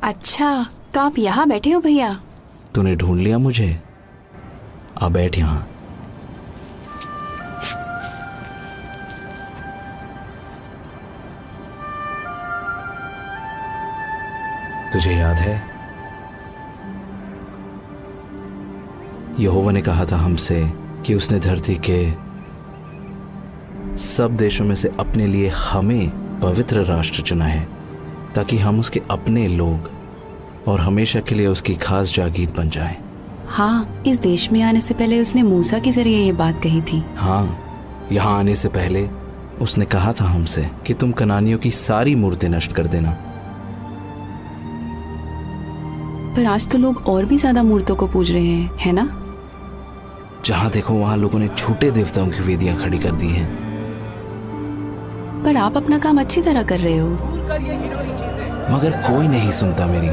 अच्छा, तो आप यहाँ बैठे हो भैया? तूने ढूंढ लिया मुझे। आ बैठ यहाँ। तुझे याद है यहोवा ने कहा था हमसे कि उसने धरती के सब देशों में से अपने लिए हमें पवित्र राष्ट्र चुना है ताकि हम उसके अपने लोग और हमेशा के लिए उसकी खास जागीर बन जाएं। हाँ, इस देश में आने से पहले उसने मूसा के जरिए ये बात कही थी। हाँ, यहाँ आने से पहले उसने कहा था हमसे कि तुम कनानियों की सारी मूर्तें नष्ट कर देना। पर आज तो लोग और भी ज्यादा मूर्तों को पूज रहे हैं, है ना? जहाँ देखो वहाँ लोगों ने झूठे देवताओं की वेदियां खड़ी कर दी हैं। पर आप अपना काम अच्छी तरह कर रहे हो। मगर कोई नहीं सुनता मेरी।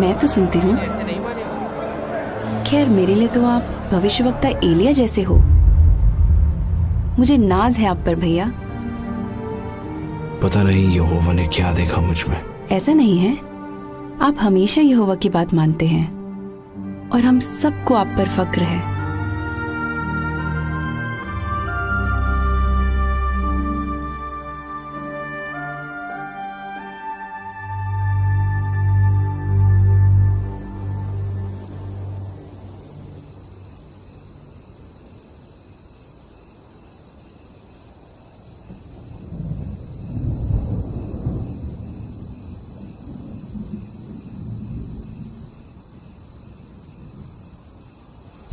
मैं तो सुनती हूँ। खैर, मेरे लिए तो आप भविष्यवक्ता एलिया जैसे हो। मुझे नाज है आप पर भैया। पता नहीं यहोवा ने क्या देखा मुझ में। ऐसा नहीं है, आप हमेशा यहोवा की बात मानते हैं और हम सबको आप पर फक्र है।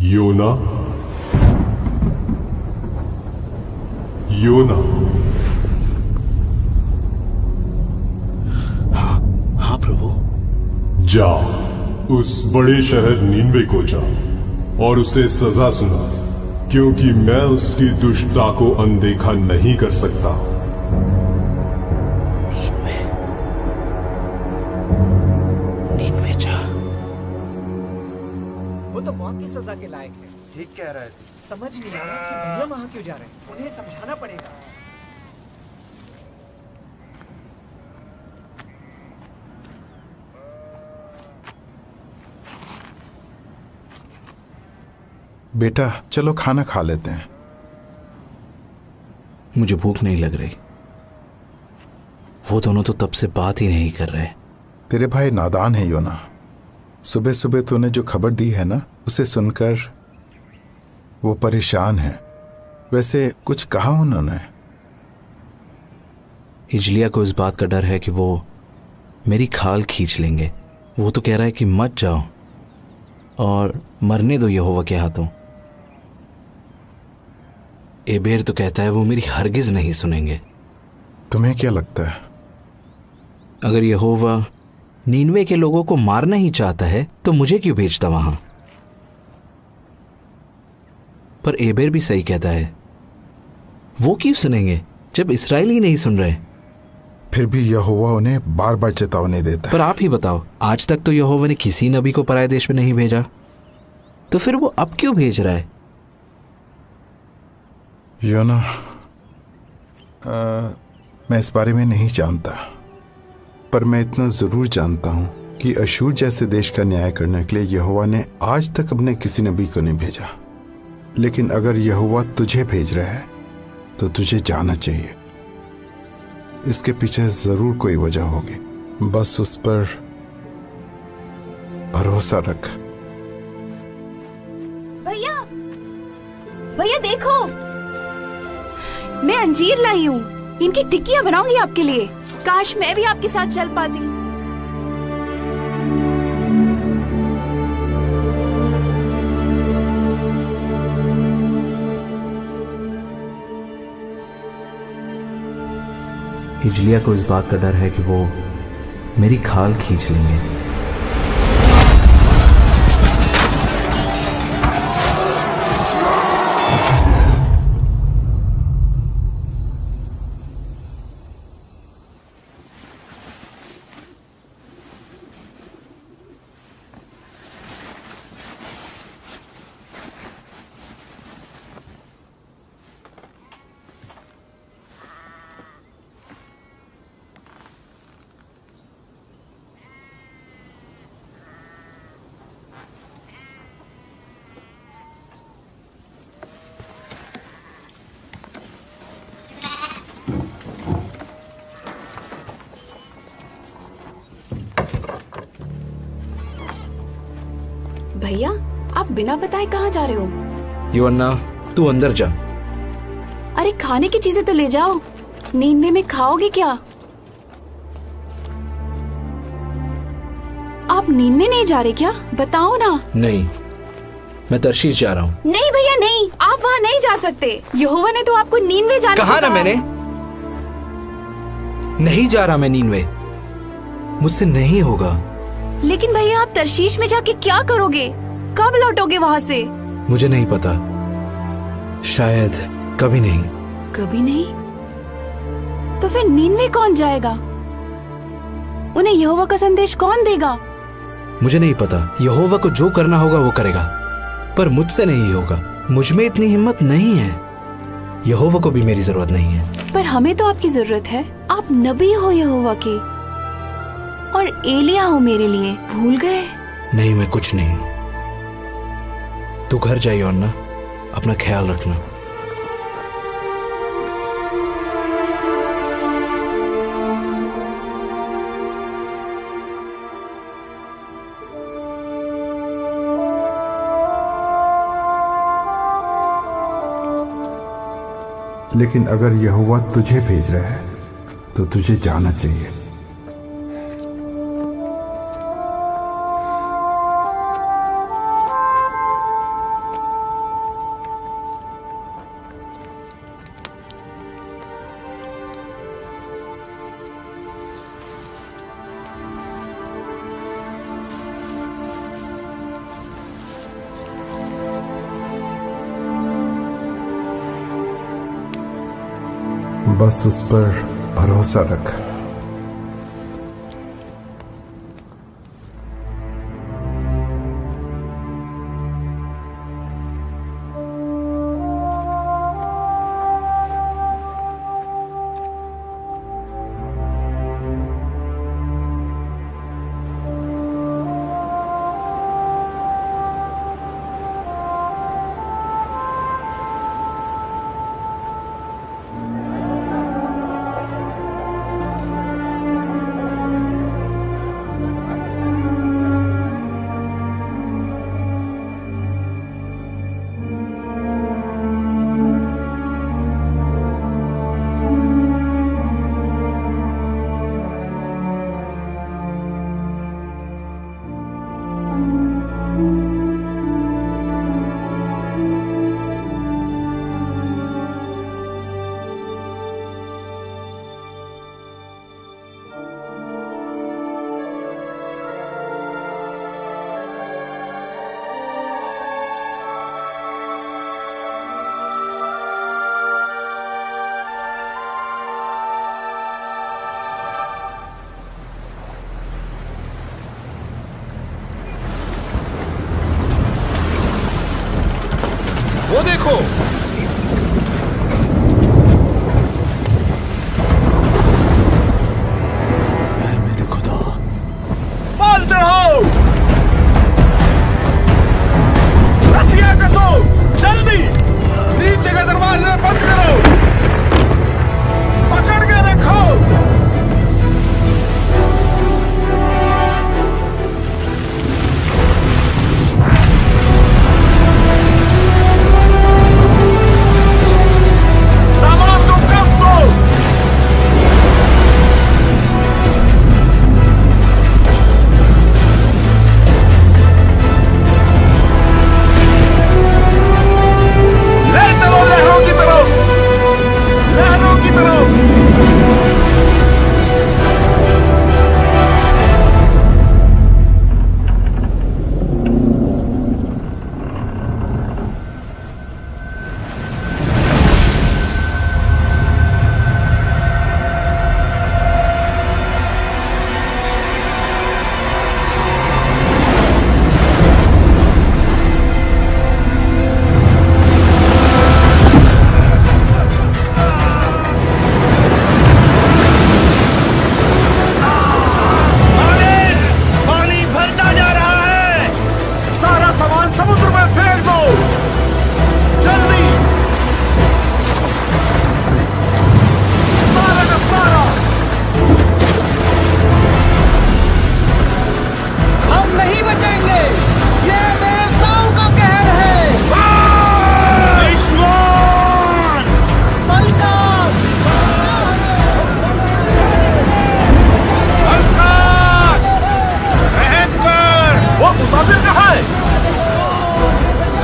योना, योना। हाँ प्रभु। जा, उस बड़े शहर नीनवे को जा और उसे सजा सुना, क्योंकि मैं उसकी दुष्टता को अनदेखा नहीं कर सकता। नीनवे जा। वो तो मौत की सजा के लायक है। ठीक कह रहे थे। समझ नहीं आ रहा कि भैया वहां क्यों जा रहे हैं। उन्हें समझाना पड़ेगा। बेटा चलो खाना खा लेते हैं। मुझे भूख नहीं लग रही। वो दोनों तो तब से बात ही नहीं कर रहे। तेरे भाई नादान है योना। सुबह सुबह तूने जो खबर दी है ना, उसे सुनकर वो परेशान है। वैसे कुछ कहा उन्होंने? हिजलिया को इस बात का डर है कि वो मेरी खाल खींच लेंगे। वो तो कह रहा है कि मत जाओ और मरने दो यहोवा के हाथों। एबेर तो कहता है वो मेरी हरगिज नहीं सुनेंगे। तुम्हें क्या लगता है? अगर यहोवा नीनवे के लोगों को मारना ही चाहता है तो मुझे क्यों भेजता वहां? पर एबेर भी सही कहता है। वो क्यों सुनेंगे जब इस्राएली नहीं सुन रहे? फिर भी यहोवा उन्हें बार बार चेतावनी देता है। पर आप ही बताओ, आज तक तो यहोवा ने किसी नबी को पराये देश में नहीं भेजा, तो फिर वो अब क्यों भेज रहा है? योना, मैं इस बारे में नहीं जानता, पर मैं इतना जरूर जानता हूं कि अशूर जैसे देश का न्याय करने के लिए यहोवा ने आज तक अपने किसी नबी को नहीं भेजा। लेकिन अगर यहोवा तुझे भेज रहा है तो तुझे जाना चाहिए। इसके पीछे जरूर कोई वजह होगी। बस उस पर भरोसा रख। भैया, भैया देखो, मैं अंजीर लाई हूँ। इनकी टिक्कियाँ बनाऊंगी आपके लिए। काश मैं भी आपके साथ चल पाती। हिजलिया को इस बात का डर है कि वो मेरी खाल खींच लेंगे। भैया आप बिना बताए कहाँ जा रहे हो? योअन्ना, तू अंदर जा। अरे खाने की चीजें तो ले जाओ। नींवे में खाओगे क्या? आप नींद में नहीं जा रहे क्या? बताओ ना। नहीं, मैं तर्शीश जा रहा हूँ। नहीं भैया नहीं, आप वहाँ नहीं जा सकते। यहोवा ने तो आपको नींवे जाने कहा को ना मैंने, नहीं जा रहा मैं नीनवे, मुझसे नहीं होगा। लेकिन भैया आप तर्शीश में जाके क्या करोगे? कब लौटोगे वहाँ से? मुझे नहीं पता, शायद कभी नहीं। कभी नहीं? तो फिर नीनवे कौन जाएगा? उन्हें यहोवा का संदेश कौन देगा? मुझे नहीं पता। यहोवा को जो करना होगा वो करेगा, पर मुझसे नहीं होगा। मुझ में इतनी हिम्मत नहीं है। यहोवा को भी मेरी जरूरत नहीं है। पर हमें तो आपकी जरूरत है। आप नबी हो यहोवा के, और एलिया हो मेरे लिए। भूल गए? नहीं, मैं कुछ नहीं। तू घर जाइए अन्ना, अपना ख्याल रखना। लेकिन अगर यहोवा तुझे भेज रहा है तो तुझे जाना चाहिए। बस उस पर भरोसा रख। वो देखो, ऐ मेरे खुदा, माल चढ़ाओ, रस्सियां कसो, जल्दी नीचे का दरवाजा बंद करो, पकड़ के रखो।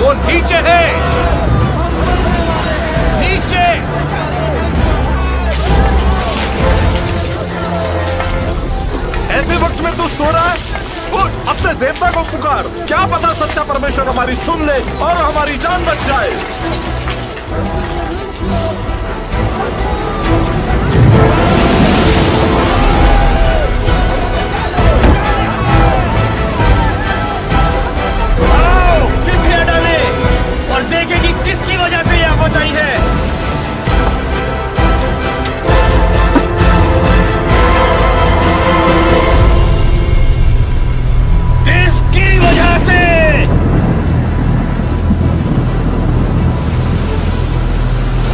वो नीचे है, नीचे। ऐसे वक्त में तू सो रहा है? उठ, अपने देवता को पुकार। क्या पता सच्चा परमेश्वर हमारी सुन ले और हमारी जान बच जाए। आओ, चिट्ठियां डाले और देखें कि किसकी वजह से यह आफत आई है। किसकी वजह से?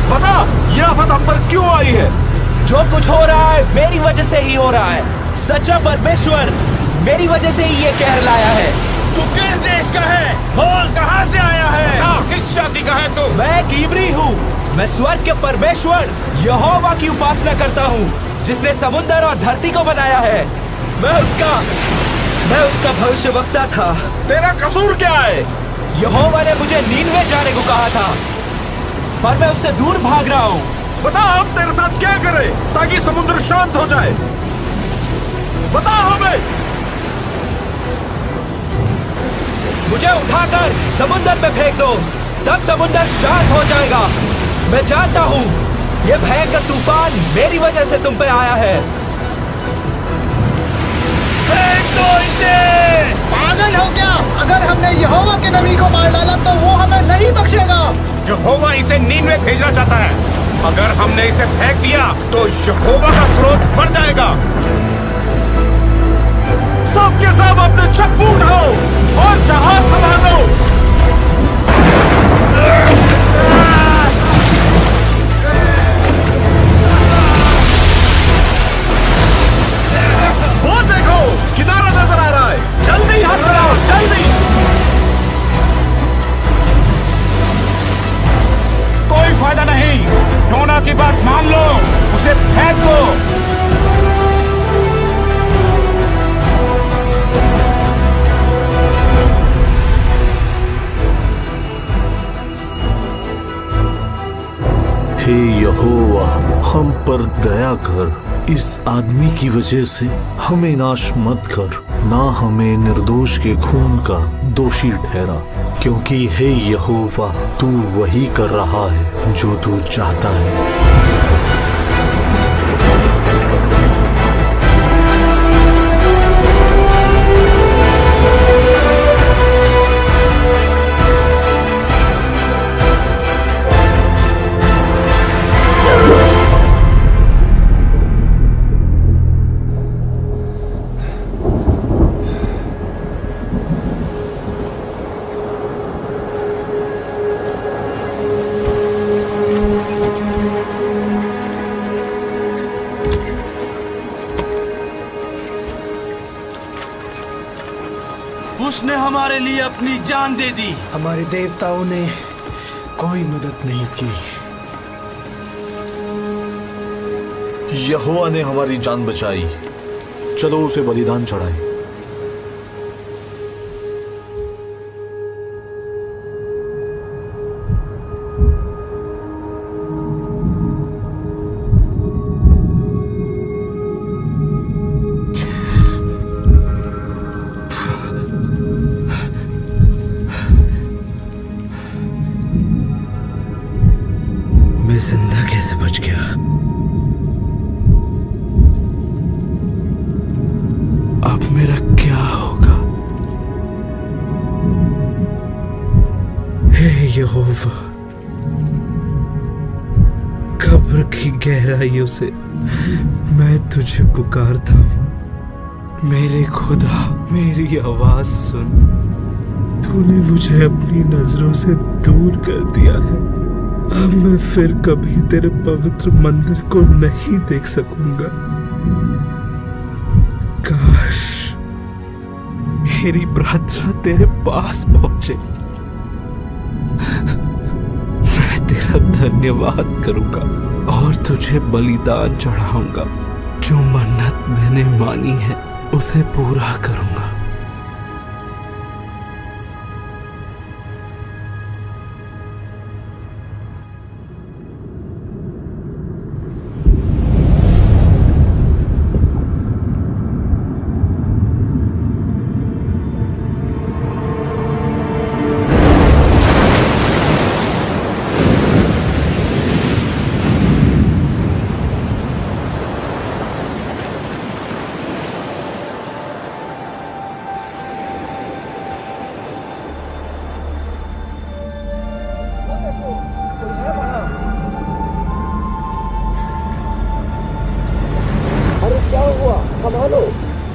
बता, यह आफत हम पर क्यों आई है? जो कुछ हो रहा है मेरी वजह से ही हो रहा है। सच्चा परमेश्वर मेरी वजह से ही ये कहर लाया है। तू किस देश का है? बोल, कहाँ से आया है? किस जाति का है तू? मैं एक इब्री हूँ। मैं स्वर्ग के परमेश्वर यहोवा की उपासना करता हूँ, जिसने समुद्र और धरती को बनाया है। मैं उसका भविष्यवक्ता था। तेरा कसूर क्या है? यहोवा ने मुझे नीनवे जाने को कहा था, पर मैं उससे दूर भाग रहा हूँ। बता, हम तेरे साथ क्या करें ताकि समुद्र शांत हो जाए? बता हमें। मुझे उठाकर समुद्र में फेंक दो, तब समुद्र शांत हो जाएगा। मैं जानता हूँ ये भयंकर तूफान मेरी वजह से तुम पे आया है। फेंक दो इसे। पागल हो क्या? अगर हमने यहोवा के नबी को मार डाला तो वो हमें नहीं बख्शेगा। यहोवा इसे नीनवे भेजना चाहता है। अगर हमने इसे फेंक दिया तो यहोवा का क्रोध बढ़ जाएगा। सब के सब अपने चप्पू उठाओ और जहाज संभालो। वो देखो, किनारा नजर आ रहा है। जल्दी हाथ चलाओ, जल्दी। कोई फायदा नहीं, योना की बात मान लो, उसे फेंक दो। हे यहोवा, हम पर दया कर। इस आदमी की वजह से हमें नाश मत कर, ना हमें निर्दोष के खून का दोषी ठहरा, क्योंकि हे यहोवा, तू वही कर रहा है जो तू चाहता है। उसने हमारे लिए अपनी जान दे दी। हमारे देवताओं ने कोई मदद नहीं की। यहोवा ने हमारी जान बचाई। चलो उसे बलिदान चढ़ाएं। मैं जिंदा कैसे बच गया? अब मेरा क्या होगा? हे यहोवा, कब्र की गहराइयों से मैं तुझे पुकारता हूँ। मेरे खुदा, मेरी आवाज सुन। तूने मुझे अपनी नजरों से दूर कर दिया है। अब मैं फिर कभी तेरे पवित्र मंदिर को नहीं देख सकूंगा। काश मेरी प्रार्थना तेरे पास पहुंचे। मैं तेरा धन्यवाद करूंगा और तुझे बलिदान चढ़ाऊंगा। जो मन्नत मैंने मानी है उसे पूरा करूंगा।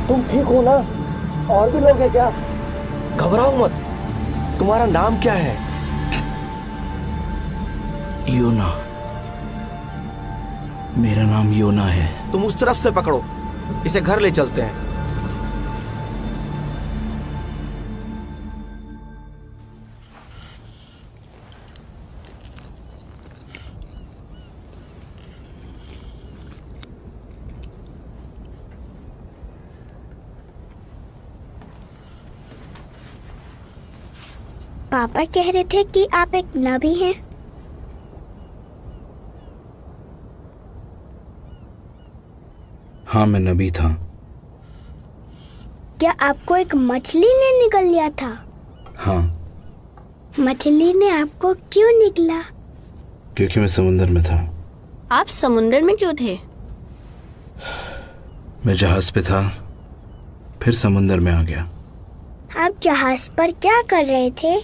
तुम ठीक हो ना? और भी लोग हैं क्या? घबराओ मत। तुम्हारा नाम क्या है? योना। मेरा नाम योना है। तुम उस तरफ से पकड़ो, इसे घर ले चलते हैं। पापा कह रहे थे कि आप एक नबी हैं। हाँ, मैं नबी था। क्या आपको एक मछली ने निगल लिया था? हाँ। मछली ने आपको क्यों निगला? क्योंकि मैं समुंदर में था। आप समुंदर में क्यों थे? मैं जहाज पे था, फिर समुंदर में आ गया। आप जहाज पर क्या कर रहे थे?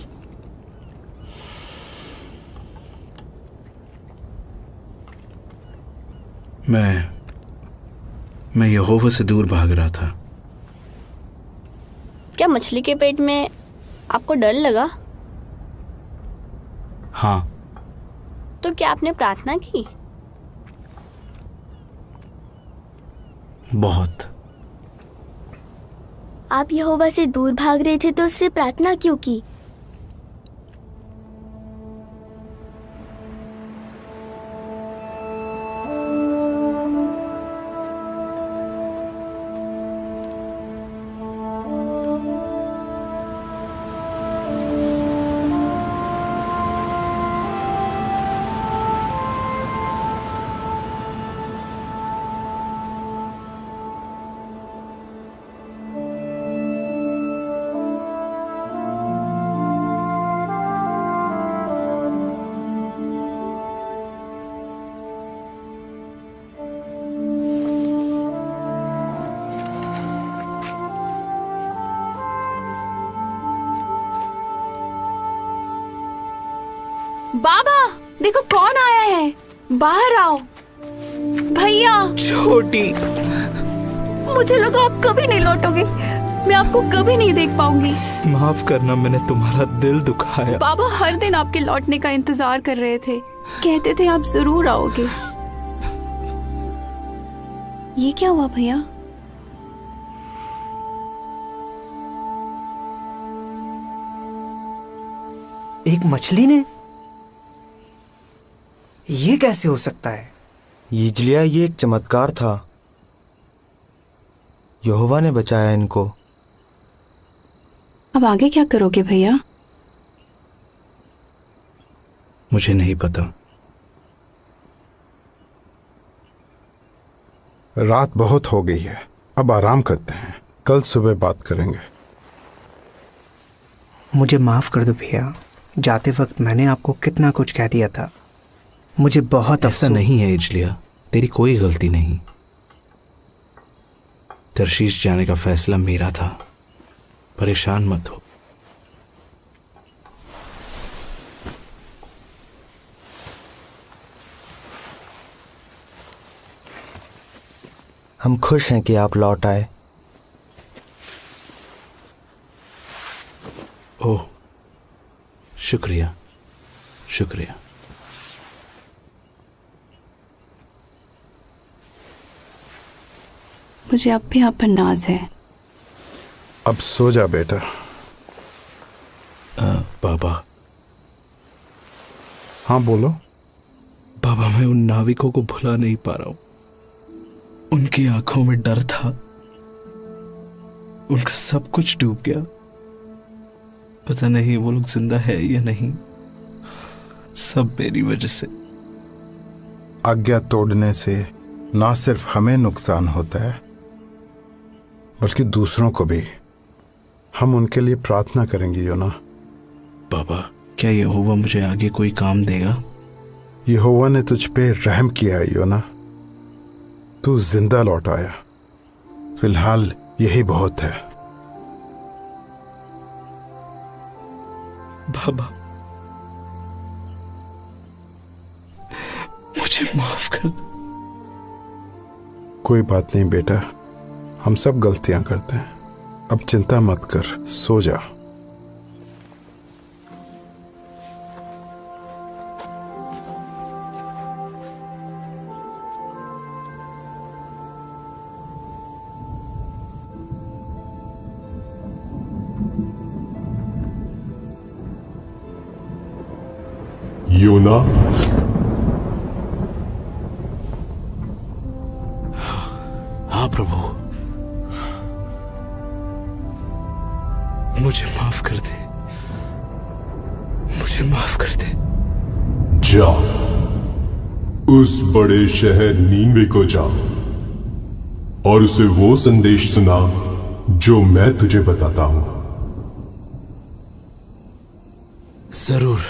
मैं यहोवा से दूर भाग रहा था। क्या मछली के पेट में आपको डर लगा? हाँ। तो क्या आपने प्रार्थना की? बहुत। आप यहोवा से दूर भाग रहे थे तो उससे प्रार्थना क्यों की? बाबा, देखो कौन आया है। बाहर आओ। भैया। छोटी। मुझे लगा आप कभी नहीं लौटोगे। मैं आपको कभी नहीं देख पाऊंगी। माफ करना, मैंने तुम्हारा दिल दुखाया। बाबा हर दिन आपके लौटने का इंतजार कर रहे थे। कहते थे आप जरूर आओगे। ये क्या हुआ भैया? एक मछली ने? ये कैसे हो सकता है? यिजलिया, ये एक चमत्कार था। यहोवा ने बचाया इनको। अब आगे क्या करोगे भैया? मुझे नहीं पता। रात बहुत हो गई है, अब आराम करते हैं, कल सुबह बात करेंगे। मुझे माफ कर दो भैया, जाते वक्त मैंने आपको कितना कुछ कह दिया था। मुझे बहुत ऐसा नहीं है इजलिया, तेरी कोई गलती नहीं। तरशीश जाने का फैसला मेरा था। परेशान मत हो। हम खुश हैं कि आप लौट आए। ओह, शुक्रिया शुक्रिया। मुझे अब भी आप पर नाज है। अब सो जा बेटा। बाबा। हाँ बोलो। बाबा, मैं उन नाविकों को भुला नहीं पा रहा हूं। उनकी आंखों में डर था। उनका सब कुछ डूब गया। पता नहीं वो लोग जिंदा है या नहीं। सब मेरी वजह से। आज्ञा तोड़ने से ना सिर्फ हमें नुकसान होता है बल्कि दूसरों को भी। हम उनके लिए प्रार्थना करेंगे योना। बाबा, क्या यहोवा मुझे आगे कोई काम देगा? यहोवा ने तुझ पे रहम किया है योना। तू जिंदा लौट आया। फिलहाल यही बहुत है। बाबा, मुझे माफ कर दो। कोई बात नहीं बेटा, हम सब गलतियां करते हैं। अब चिंता मत कर, सो जा। योना, हाँ प्रभु, मुझे माफ कर दे, मुझे माफ कर दे। जा, उस बड़े शहर नीनवे को जा और उसे वो संदेश सुना जो मैं तुझे बताता हूं। जरूर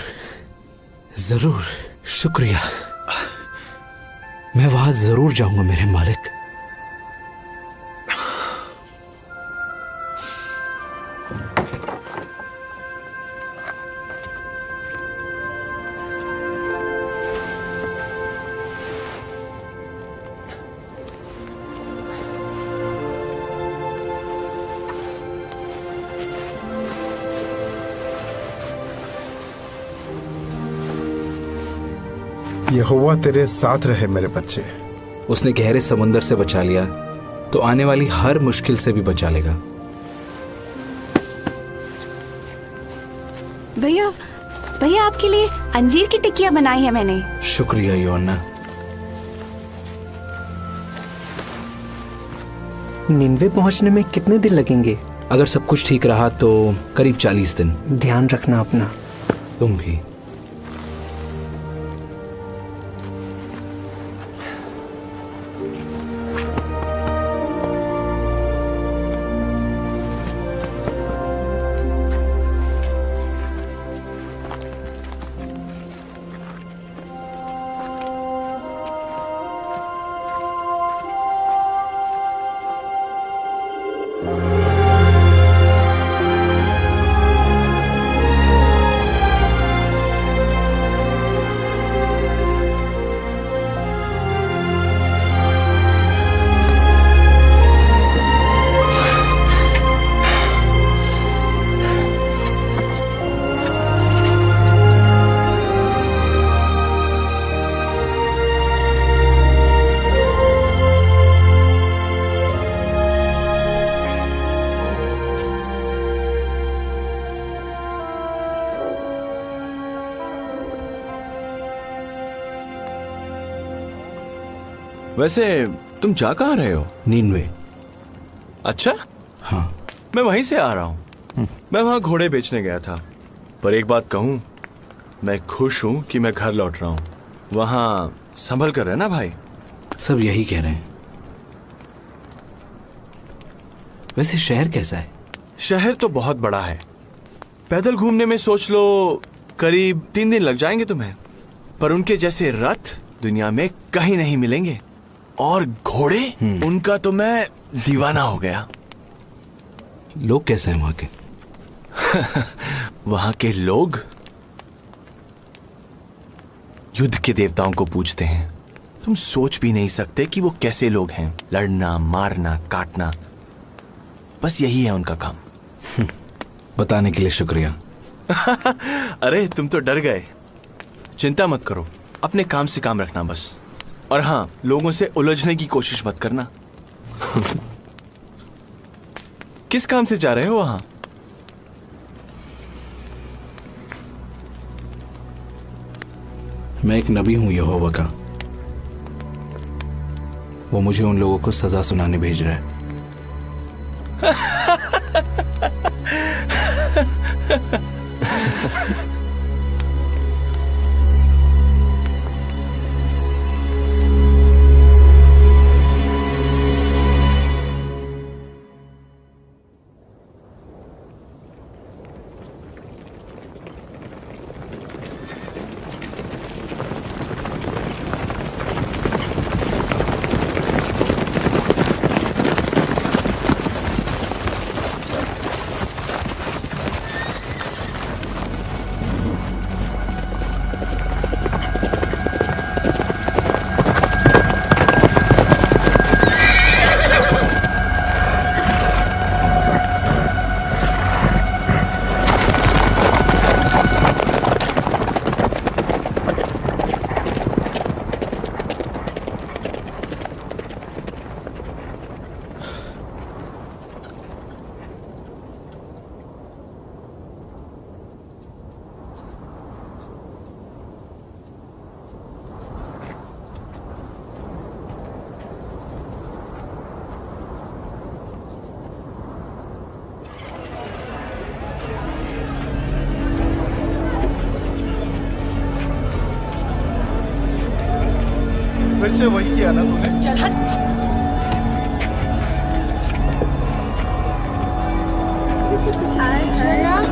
जरूर, शुक्रिया। मैं वहां जरूर जाऊंगा मेरे मालिक। यहोवा तेरे साथ रहे मेरे बच्चे। उसने गहरे समुंदर से बचा लिया तो आने वाली हर मुश्किल से भी बचा लेगा। भैया, भैया आपके लिए अंजीर की टिक्कियां बनाई है मैंने। शुक्रिया योना। निन्वे पहुंचने में कितने दिन लगेंगे? अगर सब कुछ ठीक रहा तो करीब 40 दिन। ध्यान रखना अपना। तुम भी। वैसे तुम जा कहाँ रहे हो? नीनवे। अच्छा, हाँ। मैं वहीं से आ रहा हूँ। मैं वहाँ घोड़े बेचने गया था। पर एक बात कहूँ, मैं खुश हूँ कि मैं घर लौट रहा हूँ। वहाँ संभल कर रहना भाई। सब यही कह रहे हैं। वैसे शहर कैसा है? शहर तो बहुत बड़ा है। पैदल घूमने में सोच लो करीब 3 दिन लग जाएंगे तुम्हें। पर उनके जैसे रथ दुनिया में कहीं नहीं मिलेंगे। और घोड़े, उनका तो मैं दीवाना हो गया। लोग कैसे हैं वहां के? वहां के लोग युद्ध के देवताओं को पूजते हैं। तुम सोच भी नहीं सकते कि वो कैसे लोग हैं। लड़ना, मारना, काटना, बस यही है उनका काम। बताने के लिए शुक्रिया। अरे तुम तो डर गए। चिंता मत करो, अपने काम से काम रखना बस। और हाँ, लोगों से उलझने की कोशिश मत करना। किस काम से जा रहे हो वहां? मैं एक नबी हूं यहोवा का। वो मुझे उन लोगों को सजा सुनाने भेज रहा है। से वही किया ना तूने? चल हट।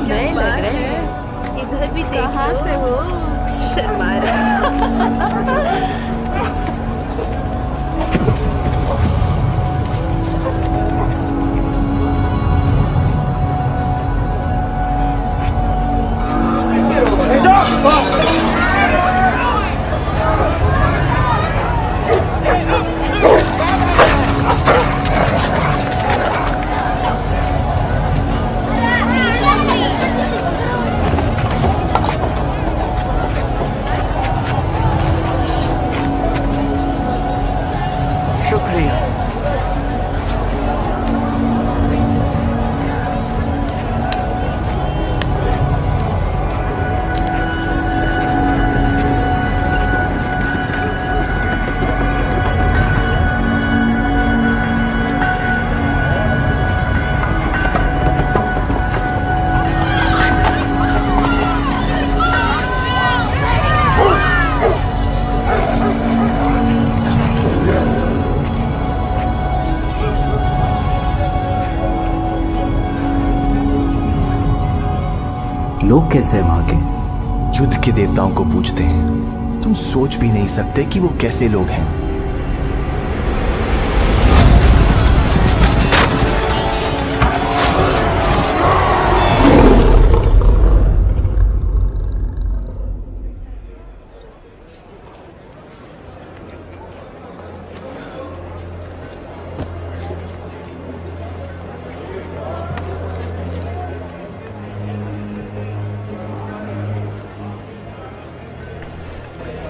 नए लग रहे हैं। इधर भी कहाँ से हो? शर्मा रहा। लोग कैसे हैं वहां के? युद्ध के देवताओं को पूजते हैं। तुम सोच भी नहीं सकते कि वो कैसे लोग हैं।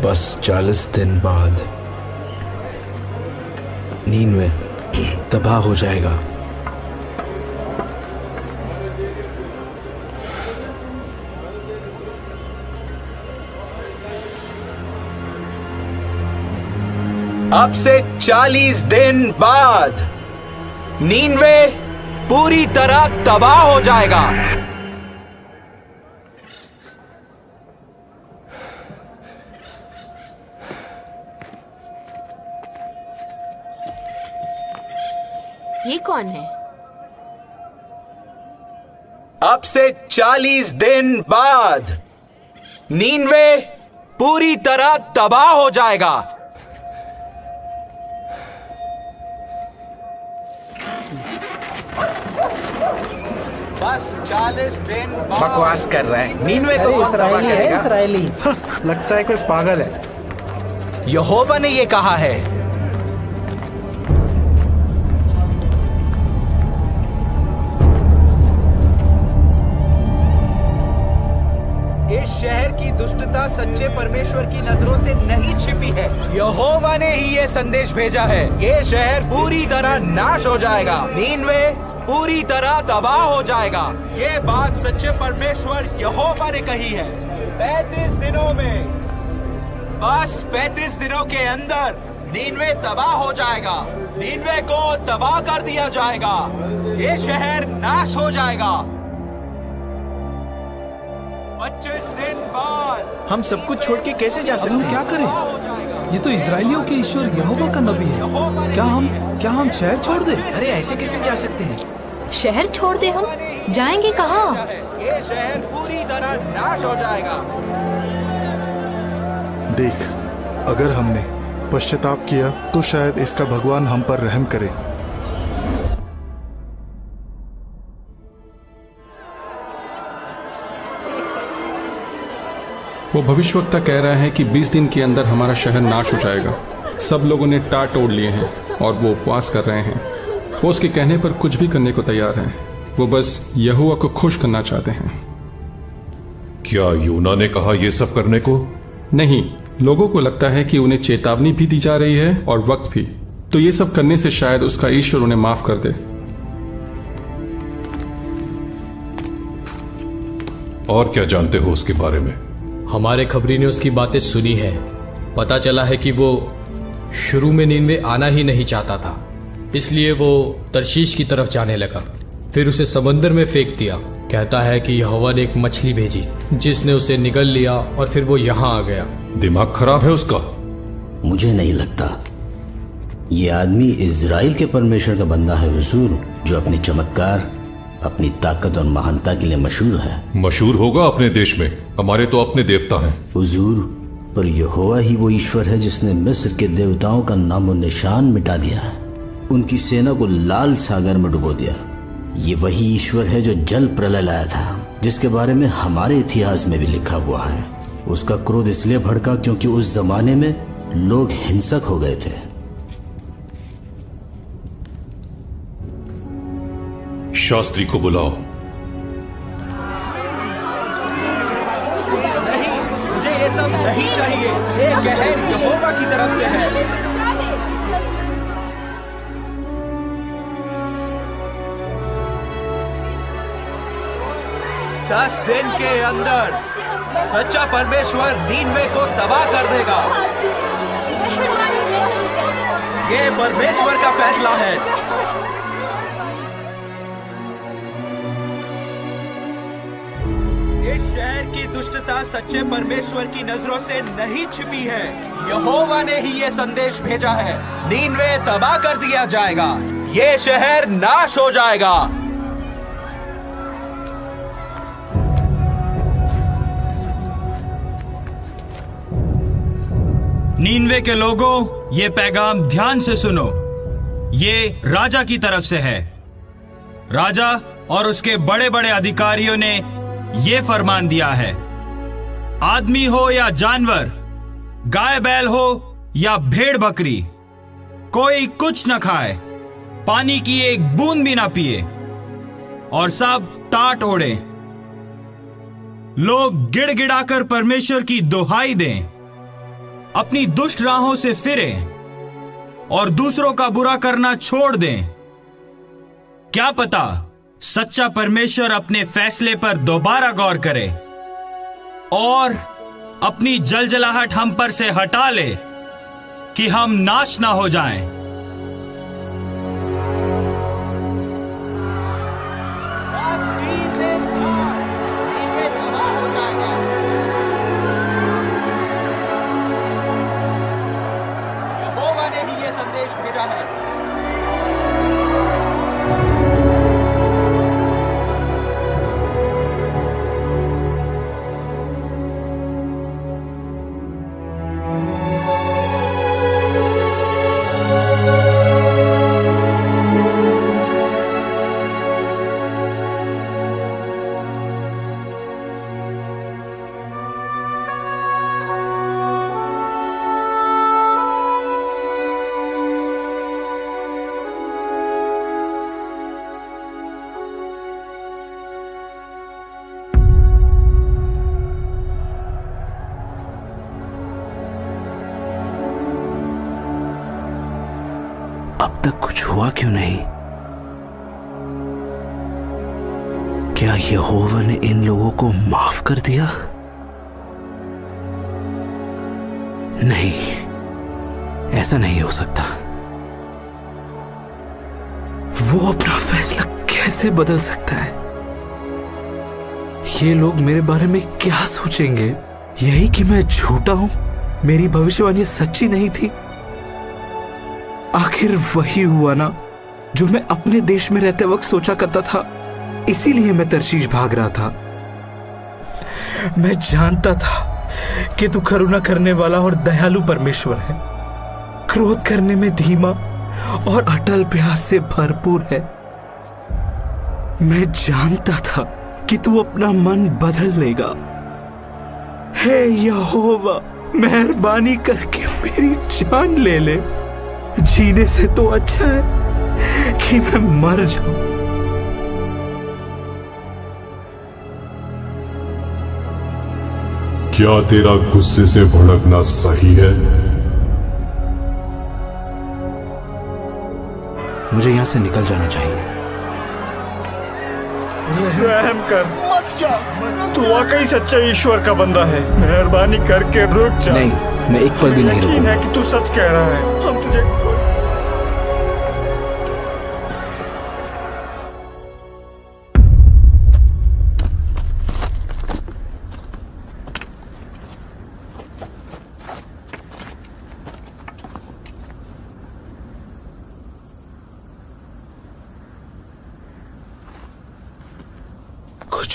बस 40 दिन बाद नीनवे तबाह हो जाएगा। अब से 40 दिन बाद नीनवे पूरी तरह तबाह हो जाएगा। ये कौन है? अब से 40 दिन बाद नीनवे पूरी तरह तबाह हो जाएगा। बस 40 दिन बाद। बकवास कर रहा है। नीनवे को इस्राएली है, इस्राएली। लगता है कोई पागल है। यहोवा ने ये कहा है। इस शहर की दुष्टता सच्चे परमेश्वर की नजरों से नहीं छिपी है। यहोवा ने ही ये संदेश भेजा है। ये शहर पूरी तरह नाश हो जाएगा। नीनवे पूरी तरह तबाह हो जाएगा। ये बात सच्चे परमेश्वर यहोवा ने कही है। 35 दिनों में, बस 35 दिनों के अंदर नीनवे तबाह हो जाएगा। नीनवे को तबाह कर दिया जाएगा। ये शहर नाश हो जाएगा। 25 दिन बाद हम सब कुछ छोड़ के कैसे जा सकते हैं? हम क्या करें? ये तो इजराइलियों के ईश्वर यहोवा का नबी है। क्या हम शहर छोड़ दें? अरे ऐसे कैसे जा सकते हैं? शहर छोड़ दे? हम जाएंगे कहाँ? ये शहर पूरी तरह नाश हो जाएगा। देख, अगर हमने पश्चाताप किया तो शायद इसका भगवान हम पर रहम करे। वो भविष्यवक्ता कह रहा है कि 20 दिन के अंदर हमारा शहर नाश हो जाएगा। सब लोगों ने टाट तोड़ लिए हैं और वो उपवास कर रहे हैं। वो उसके कहने पर कुछ भी करने को तैयार हैं। वो बस यहोवा को खुश करना चाहते हैं। क्या यूना ने कहा ये सब करने को? नहीं, लोगों को लगता है कि उन्हें चेतावनी भी दी जा रही है और वक्त भी। तो ये सब करने से शायद उसका ईश्वर उन्हें माफ कर दे। और क्या जानते हो उसके बारे में? हमारे खबरी ने उसकी बातें सुनी है। पता चला है कि वो शुरू में नीनवे आना ही नहीं चाहता था, इसलिए वो तरशीश की तरफ जाने लगा। फिर उसे समंदर में फेंक दिया। कहता है कि यहोवा ने एक मछली भेजी जिसने उसे निगल लिया और फिर वो यहाँ आ गया। दिमाग खराब है उसका। मुझे नहीं लगता। ये आदमी इजराइल के परमेश्वर का बंदा है हुजूर, जो अपने चमत्कार, अपनी ताकत और महानता के लिए मशहूर है। मशहूर होगा अपने देश में, हमारे तो अपने देवता हैं। हुजूर, पर यहोवा ही वो ईश्वर है जिसने मिस्र के देवताओं का नामो निशान मिटा दिया है, उनकी सेना को लाल सागर में डुबो दिया। ये वही ईश्वर है जो जल प्रलय लाया था, जिसके बारे में हमारे इतिहास में भी लिखा हुआ है। उसका क्रोध इसलिए भड़का क्योंकि उस जमाने में लोग हिंसक हो गए थे। शास्त्री को बुलाओ। नहीं, मुझे ये सब नहीं चाहिए। ये कहर यहोवा की तरफ से है। 10 दिन के अंदर सच्चा परमेश्वर नीनवे को तबाह कर देगा। ये परमेश्वर का फैसला है। इस शहर की दुष्टता सच्चे परमेश्वर की नजरों से नहीं छिपी है। यहोवा ने ही ये संदेश भेजा है। नीनवे तबाह कर दिया जाएगा। ये शहर नाश हो जाएगा। नीनवे के लोगों, ये पैगाम ध्यान से सुनो। ये राजा की तरफ से है। राजा और उसके बड़े बड़े अधिकारियों ने ये फरमान दिया है, आदमी हो या जानवर, गाय बैल हो या भेड़ बकरी, कोई कुछ न खाए, पानी की एक बूंद भी ना पिए और सब टाट ओढ़े। लोग गिड़गिड़ाकर परमेश्वर की दुहाई दें, अपनी दुष्ट राहों से फिरें और दूसरों का बुरा करना छोड़ दें। क्या पता सच्चा परमेश्वर अपने फैसले पर दोबारा गौर करे और अपनी जलजलाहट हम पर से हटा ले कि हम नाश ना हो जाएं। यहोवा ने ही ये संदेश भेजा है। अब तक कुछ हुआ क्यों नहीं? क्या यहोवा ने इन लोगों को माफ कर दिया? नहीं, ऐसा नहीं हो सकता। वो अपना फैसला कैसे बदल सकता है? ये लोग मेरे बारे में क्या सोचेंगे? यही कि मैं झूठा हूं, मेरी भविष्यवाणी सच्ची नहीं थी। आखिर वही हुआ ना जो मैं अपने देश में रहते वक्त सोचा करता था। इसीलिए मैं तर्शीश भाग रहा था। मैं जानता था कि तू करुणा करने वाला और दयालु परमेश्वर है, क्रोध करने में धीमा और अटल प्यार से भरपूर है। मैं जानता था कि तू अपना मन बदल लेगा। हे यहोवा, मेहरबानी करके मेरी जान ले ले। जीने से तो अच्छा है कि मैं मर जाऊं। क्या तेरा गुस्से से भड़कना सही है? मुझे यहां से निकल जाना चाहिए। रहम कर, मत जा। तू वाकई सच्चा ईश्वर का बंदा है। मेहरबानी करके रुक जा। नहीं, मैं एक पल भी नहीं रुकूंगा। यकीन है कि तू सच कह रहा है। हम तुझे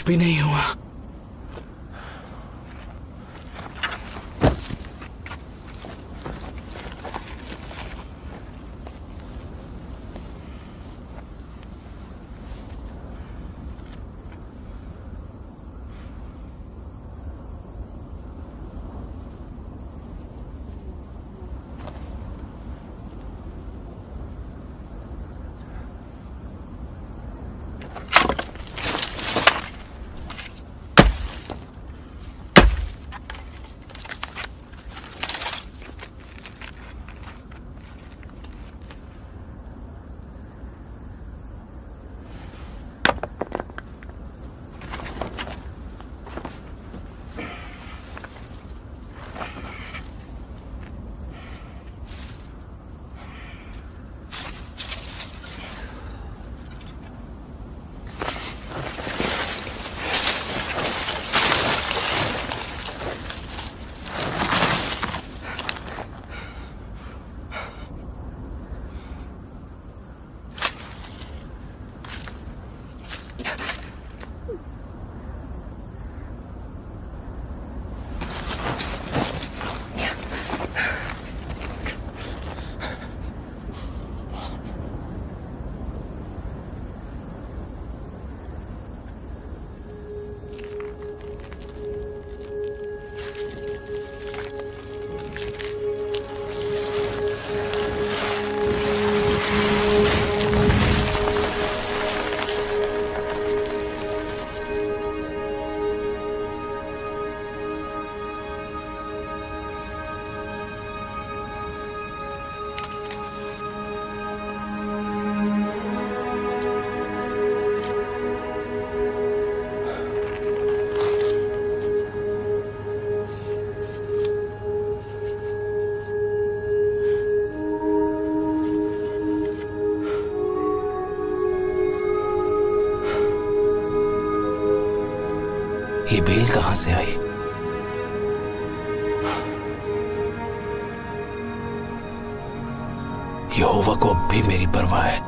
भी नहीं हुआ। ये बेल कहां से आई? यहोवा को अब भी मेरी परवाह है।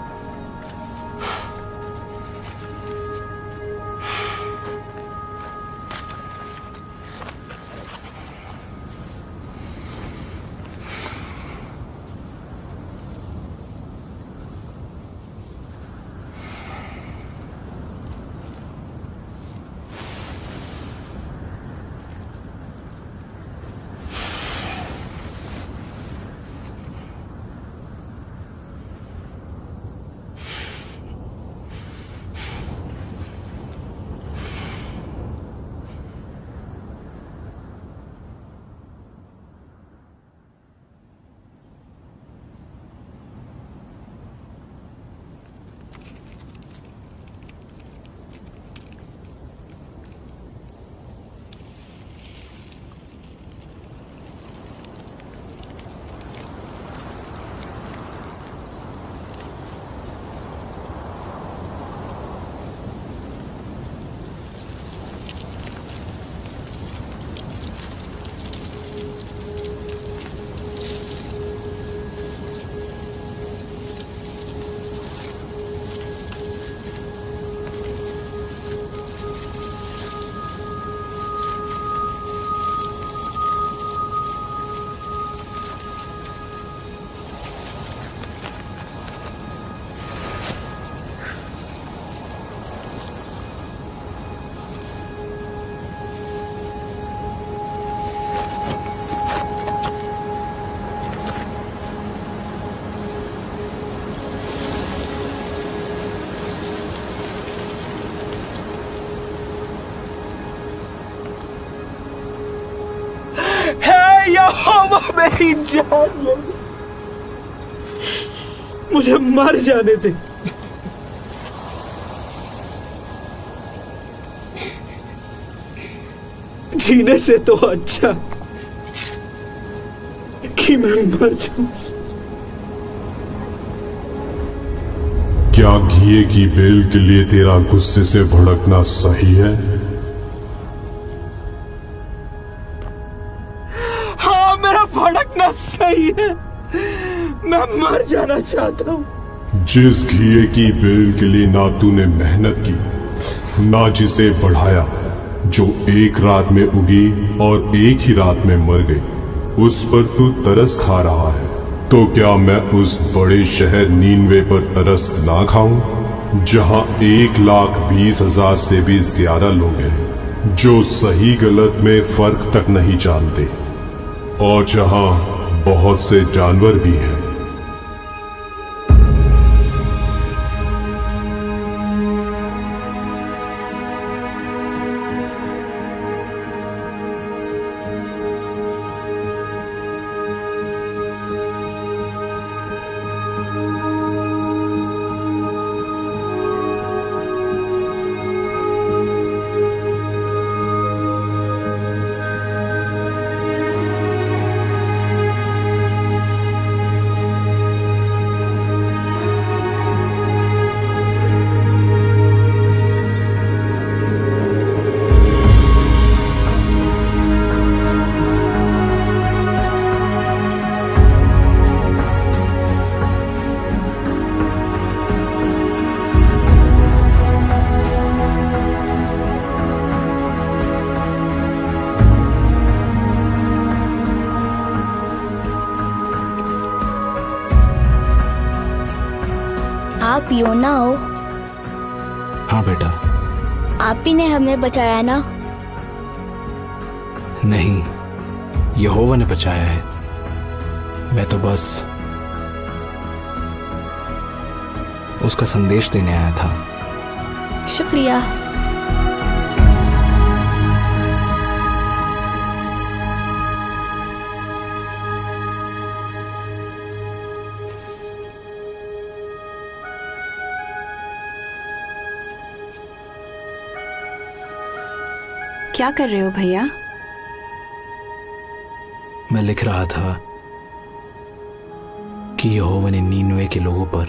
यहोवा मेरी जान ले, मुझे मर जाने दे। जीने से तो अच्छा कि मैं मर जाऊं। क्या घिए की बेल के लिए तेरा गुस्से से भड़कना सही है? हाँ, मेरा भड़कना सही है। मैं मर जाना चाहता हूं। जिस घिए की बेल के लिए ना तूने मेहनत की, ना जिसे बढ़ाया, जो एक रात में उगी और एक ही रात में मर गई। उस पर तू तरस खा रहा है, तो क्या मैं उस बड़े शहर नीनवे पर तरस ना खाऊं, जहां 1,20,000 से भी ज्यादा लोग हैं जो सही गलत में फर्क तक नहीं जानते, और जहां बहुत से जानवर भी हैं। आप योना हो? हाँ बेटा। आप ही ने हमें बचाया ना? नहीं, यहोवा ने बचाया है। मैं तो बस उसका संदेश देने आया था। शुक्रिया। क्या कर रहे हो भैया? मैं लिख रहा था कि यहोवा ने नीनवे के लोगों पर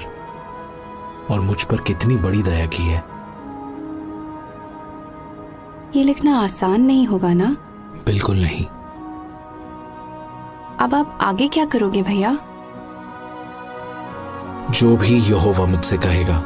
और मुझ पर कितनी बड़ी दया की है। ये लिखना आसान नहीं होगा ना? बिल्कुल नहीं। अब आप आगे क्या करोगे भैया? जो भी यहोवा मुझसे कहेगा